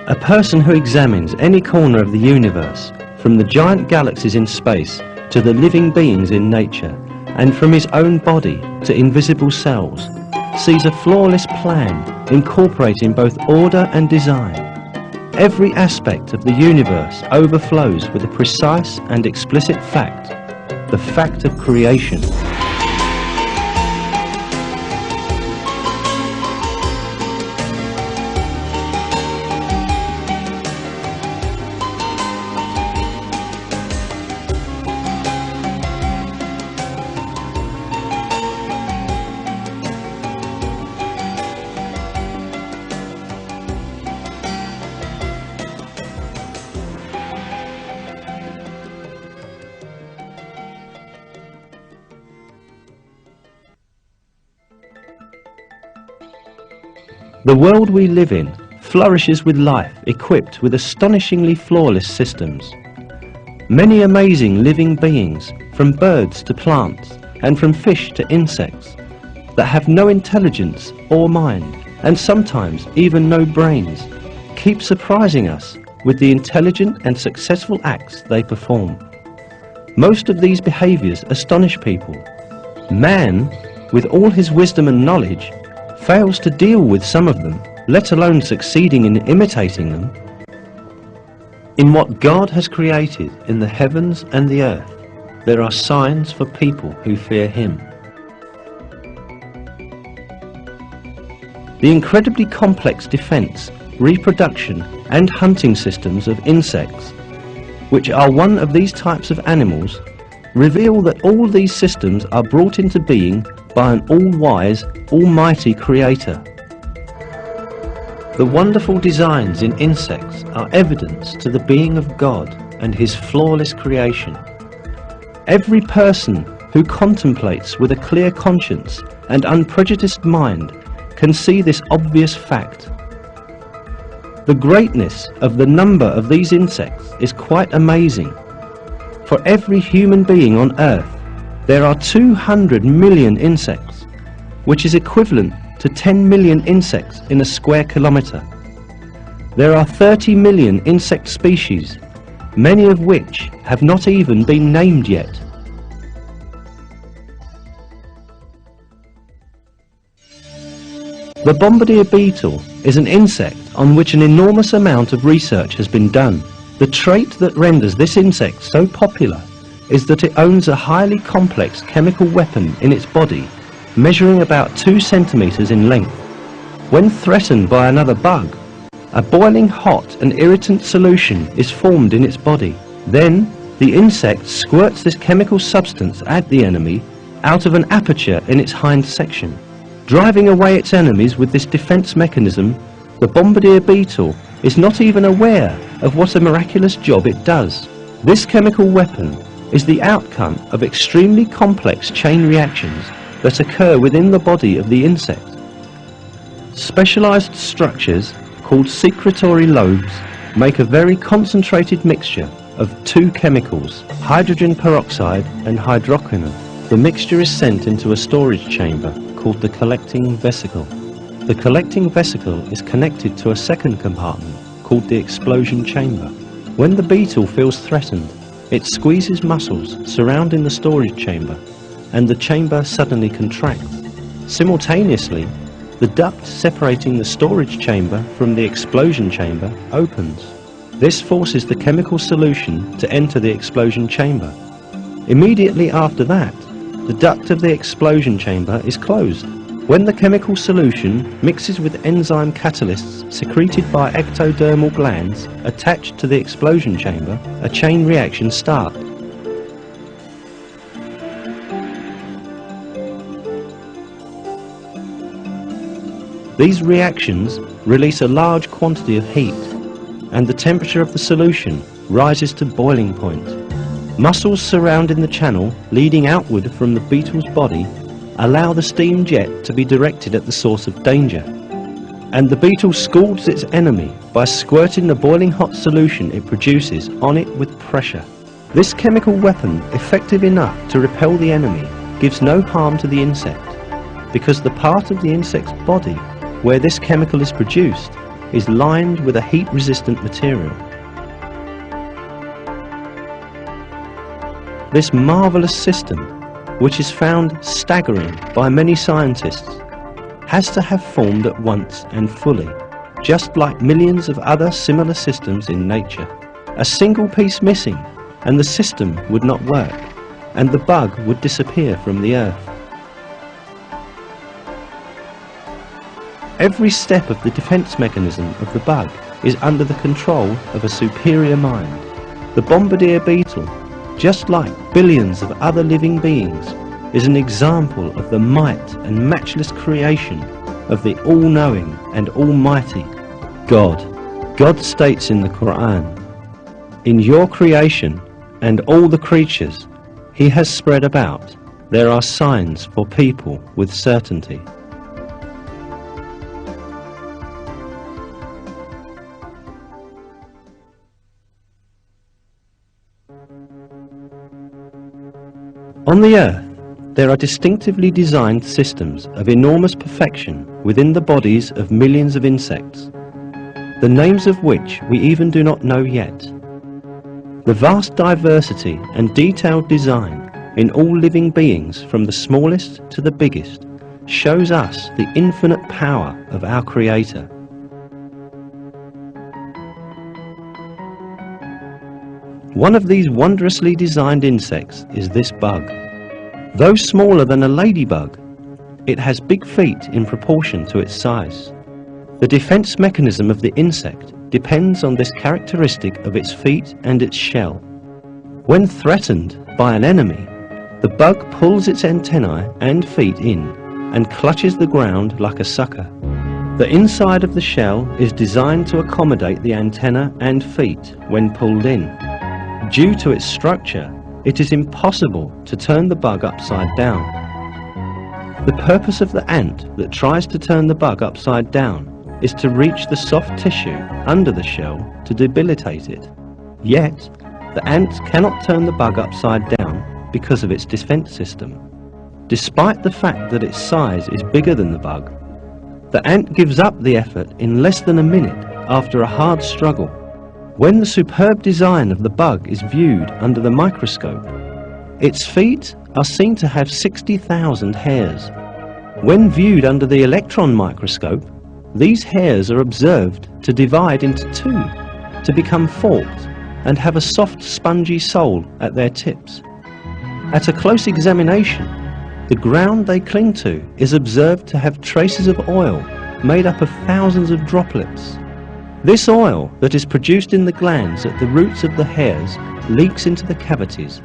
A person who examines any corner of the universe, from the giant galaxies in space to the living beings in nature, and from his own body to invisible cells, sees a flawless plan incorporating both order and design. Every aspect of the universe overflows with a precise and explicit fact, the fact of creation. The world we live in flourishes with life equipped with astonishingly flawless systems. Many amazing living beings, from birds to plants and from fish to insects, that have no intelligence or mind and sometimes even no brains, keep surprising us with the intelligent and successful acts they perform. Most of these behaviours astonish people. Man, with all his wisdom and knowledge, fails to deal with some of them, let alone succeeding in imitating them. In what God has created in the heavens and the earth, there are signs for people who fear Him. The incredibly complex defence, reproduction and hunting systems of insects, which are one of these types of animals, reveal that all these systems are brought into being by an all-wise, almighty creator. The wonderful designs in insects are evidence to the being of God and His flawless creation. Every person who contemplates with a clear conscience and unprejudiced mind can see this obvious fact. The greatness of the number of these insects is quite amazing. For every human being on Earth, there are 200 million insects, which is equivalent to 10 million insects in a square kilometre. There are 30 million insect species, many of which have not even been named yet. The bombardier beetle is an insect on which an enormous amount of research has been done. The trait that renders this insect so popular is that it owns a highly complex chemical weapon in its body, measuring about 2 centimeters in length. When threatened by another bug, a boiling hot and irritant solution is formed in its body. Then, the insect squirts this chemical substance at the enemy out of an aperture in its hind section. Driving away its enemies with this defense mechanism, the bombardier beetle is not even aware of what a miraculous job it does. This chemical weapon is the outcome of extremely complex chain reactions that occur within the body of the insect. Specialized structures called secretory lobes make a very concentrated mixture of 2 chemicals, hydrogen peroxide and hydroquinone. The mixture is sent into a storage chamber called the collecting vesicle. The collecting vesicle is connected to a second compartment called the explosion chamber. When the beetle feels threatened, it squeezes muscles surrounding the storage chamber, and the chamber suddenly contracts. Simultaneously, the duct separating the storage chamber from the explosion chamber opens. This forces the chemical solution to enter the explosion chamber. Immediately after that, the duct of the explosion chamber is closed. When the chemical solution mixes with enzyme catalysts secreted by ectodermal glands attached to the explosion chamber, a chain reaction starts. These reactions release a large quantity of heat, and the temperature of the solution rises to boiling point. Muscles surrounding the channel leading outward from the beetle's body allow the steam jet to be directed at the source of danger, and the beetle scalds its enemy by squirting the boiling hot solution it produces on it with pressure. This chemical weapon, effective enough to repel the enemy, gives no harm to the insect, because the part of the insect's body where this chemical is produced is lined with a heat-resistant material. This marvelous system, which is found staggering by many scientists, has to have formed at once and fully, just like millions of other similar systems in nature. A single piece missing and the system would not work, and the bug would disappear from the earth. Every step of the defense mechanism of the bug is under the control of a superior mind. The bombardier beetle, just like billions of other living beings, is an example of the might and matchless creation of the all-knowing and almighty God. God states in the Quran, "In your creation and all the creatures He has spread about, there are signs for people with certainty." On the earth, there are distinctively designed systems of enormous perfection within the bodies of millions of insects, the names of which we even do not know yet. The vast diversity and detailed design in all living beings, from the smallest to the biggest, shows us the infinite power of our Creator. One of these wondrously designed insects is this bug. Though smaller than a ladybug, it has big feet in proportion to its size. The defense mechanism of the insect depends on this characteristic of its feet and its shell. When threatened by an enemy, the bug pulls its antennae and feet in and clutches the ground like a sucker. The inside of the shell is designed to accommodate the antenna and feet when pulled in. Due to its structure, it is impossible to turn the bug upside down. The purpose of the ant that tries to turn the bug upside down is to reach the soft tissue under the shell to debilitate it. Yet, the ant cannot turn the bug upside down because of its defense system. Despite the fact that its size is bigger than the bug, the ant gives up the effort in less than a minute after a hard struggle. When the superb design of the bug is viewed under the microscope, its feet are seen to have 60,000 hairs. When viewed under the electron microscope, these hairs are observed to divide into two, to become forked and have a soft spongy sole at their tips. At a close examination, the ground they cling to is observed to have traces of oil made up of thousands of droplets. This oil that is produced in the glands at the roots of the hairs leaks into the cavities,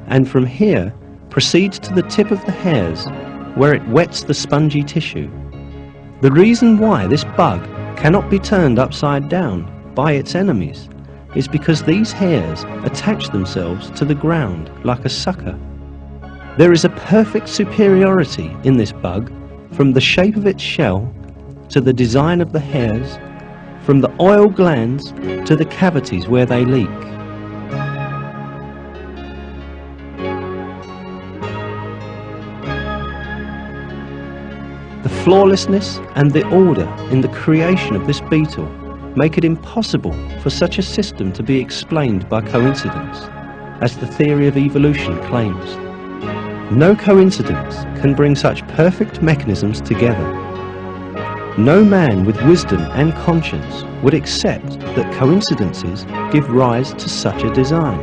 and from here proceeds to the tip of the hairs, where it wets the spongy tissue. The reason why this bug cannot be turned upside down by its enemies is because these hairs attach themselves to the ground like a sucker. There is a perfect superiority in this bug, from the shape of its shell to the design of the hairs, from the oil glands to the cavities where they leak. The flawlessness and the order in the creation of this beetle make it impossible for such a system to be explained by coincidence, as the theory of evolution claims. No coincidence can bring such perfect mechanisms together. No man with wisdom and conscience would accept that coincidences give rise to such a design.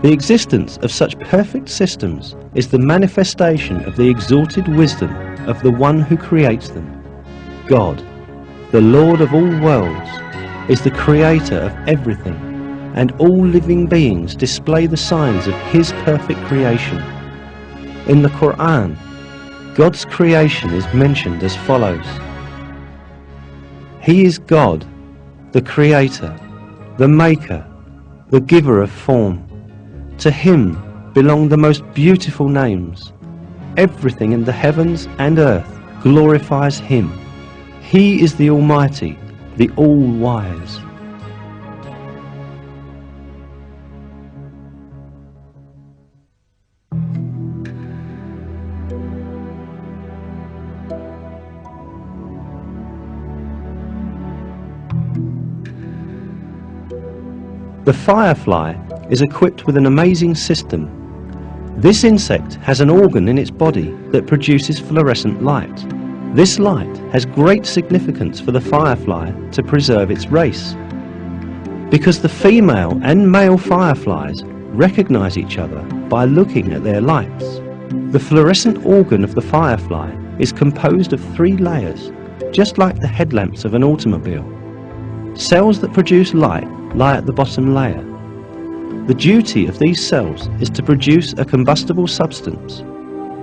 The existence of such perfect systems is the manifestation of the exalted wisdom of the one who creates them. God, the Lord of all worlds, is the creator of everything, and all living beings display the signs of His perfect creation. In the Quran, God's creation is mentioned as follows: He is God, the Creator, the Maker, the Giver of form. To Him belong the most beautiful names. Everything in the heavens and earth glorifies Him. He is the Almighty, the All-Wise. The firefly is equipped with an amazing system. This insect has an organ in its body that produces fluorescent light. This light has great significance for the firefly to preserve its race, because the female and male fireflies recognize each other by looking at their lights. The fluorescent organ of the firefly is composed of 3 layers, just like the headlamps of an automobile. Cells that produce light lie at the bottom layer. The duty of these cells is to produce a combustible substance.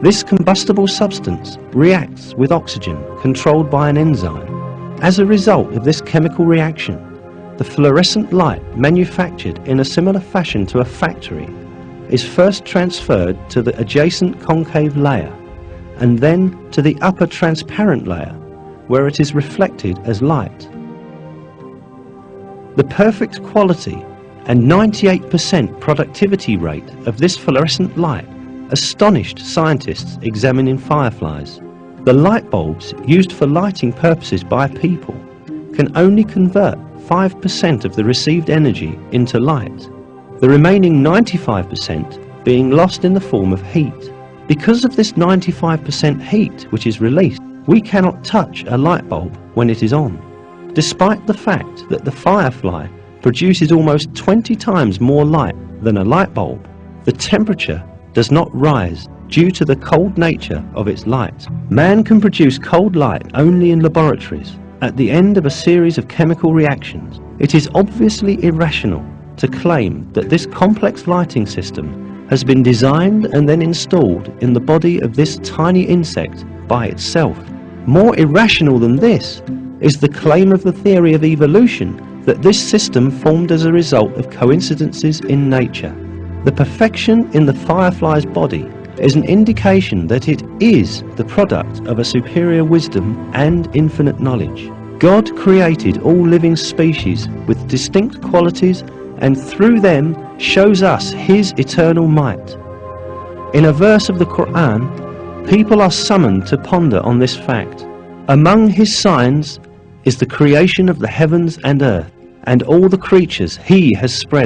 This combustible substance reacts with oxygen controlled by an enzyme. As a result of this chemical reaction, the fluorescent light manufactured in a similar fashion to a factory is first transferred to the adjacent concave layer and then to the upper transparent layer, where it is reflected as light. The perfect quality and 98% productivity rate of this fluorescent light astonished scientists examining fireflies. The light bulbs used for lighting purposes by people can only convert 5% of the received energy into light, the remaining 95% being lost in the form of heat. Because of this 95% heat which is released, we cannot touch a light bulb when it is on, despite the fact that the firefly produces almost 20 times more light than a light bulb. The temperature does not rise due to the cold nature of its light. Man can produce cold light only in laboratories at the end of a series of chemical reactions. It is obviously irrational to claim that this complex lighting system has been designed and then installed in the body of this tiny insect by itself. More irrational than this is the claim of the theory of evolution that this system formed as a result of coincidences in nature. The perfection in the firefly's body is an indication that it is the product of a superior wisdom and infinite knowledge. God created all living species with distinct qualities and through them shows us His eternal might. In a verse of the Quran, people are summoned to ponder on this fact. Among His signs is the creation of the heavens and earth, and all the creatures He has spread